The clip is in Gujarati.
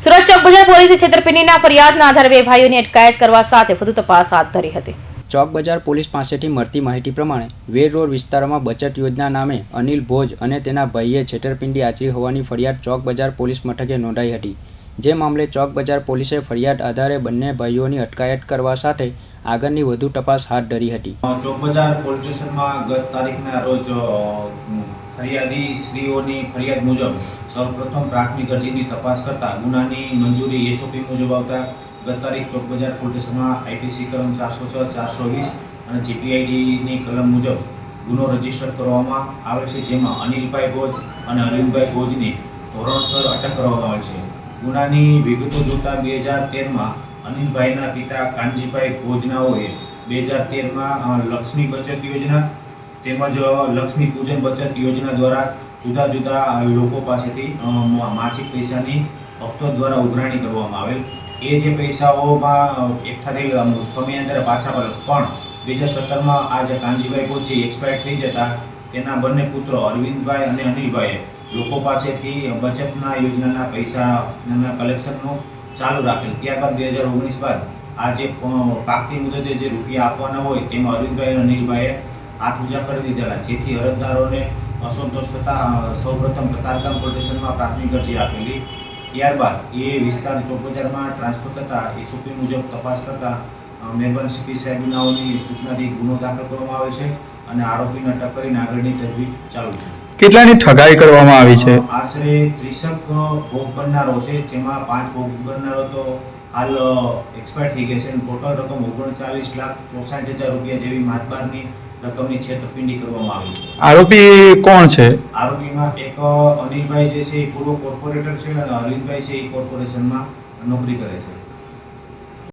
સુરત ચોક બજાર પોલીસે છેતરપિંડીના ફરિયાદના આધારે બે ભાઈઓની અટકાયત કરવા સાથે વધુ તપાસ હાથ ધરી હતી। ચોક બજાર પોલીસ પાસેથી મળતી માહિતી પ્રમાણે વેર રોડ વિસ્તારમાં બચત યોજના નામે અનિલ ભોજ અને તેના ભાઈએ છેતરપિંડી આચરી હોવાની ફરિયાદ ચોક બજાર પોલીસ મથકે નોંધાઈ હતી। જે મામલે ચોક બજાર પોલીસે ફરિયાદ આધારે બંને ભાઈઓની અટકાયત કરવા સાથે આગળની વધુ તપાસ હાથ ધરી હતી। ચોક બજાર પોલીસ સ્ટેશનમાં ગત તારીખના રોજ ફરિયાદી શ્રીઓની ફરિયાદ મુજબ સૌપ્રથમ પ્રાથમિક અરજીની તપાસ કરતા ગુનાની મંજૂરી એસઓપી મુજબ આવતા ગત તારીખ ચોક બજાર પોલીસ સ્ટેશનમાં આઈપીસી કલમ 406, 420 અને જીપીઆઈડીની કલમ મુજબ ગુનો રજીસ્ટર કરવામાં આવે છે, જેમાં અનિલભાઈ ભોજ અને અરવિંદભાઈ ભોજની ધોરણસર અટક કરવામાં આવે છે। ગુનાની વિગતો જોતા 2013માં અનિલભાઈના પિતા કાનજીભાઈ ભોજનાઓએ 2013માં લક્ષ્મી બચત યોજના તેમજ લક્ષ્મી પૂજન બચત યોજના દ્વારા જુદા જુદા લોકો પાસેથી માસિક પૈસાની હપ્તો દ્વારા ઉઘરાણી કરવામાં આવેલ। એ જે પૈસાઓમાં એકઠા થઈ સમયાંતરે પાછા પણ 2017માં આ જે કાનજીભાઈ ભોજી એક્સપાયર થઈ જતા તેના બંને પુત્રો અરવિંદભાઈ અને અનિલભાઈએ લોકો પાસેથી બચતના યોજનાના પૈસાના કલેક્શનનું ચાલુ રાખેલ। ત્યારબાદ 2019 બાદ આ જે પાકતી મુદતે જે રૂપિયા આપવાના હોય તેમાં અરવિંદભાઈ અને અનિલભાઈએ હાથ ઊંચા કરી દીધેલા, જેથી અરજદારોને અસંતોષ થતાં સૌપ્રથમ કતારગામ પોલીસ સ્ટેશનમાં પ્રાથમિક અરજી આપેલી। ત્યારબાદ એ વિસ્તાર ચોક બજારમાં ટ્રાન્સફર થતાં એસઓપી મુજબ તપાસ કરતાં મહેરબાન સીપી સાહેબનાઓની સૂચનાથી ગુનો દાખલ કરવામાં આવે છે અને આરોપીને અટક કરીને આગળની તજવીજ ચાલુ છે। કેટલાની ઠગાઈ કરવામાં આવી છે? આશરે 30 ભોગ બનનારો છે, જેમાં 5 ભોગ બનનારો તો હાલ એક્સપાયર થઈ ગયા છે અને ટોટલ રકમ 39,64,000 રૂપિયા જેવી માતબારની રકમની છેતરપિંડી કરવામાં આવી છે। આરોપી કોણ છે? આરોપીમાં એક અનિલભાઈ જે છે એ પૂર્વ કોર્પોરેટર છે અને અરવિંદભાઈ છે એ કોર્પોરેશનમાં નોકરી કરે છે।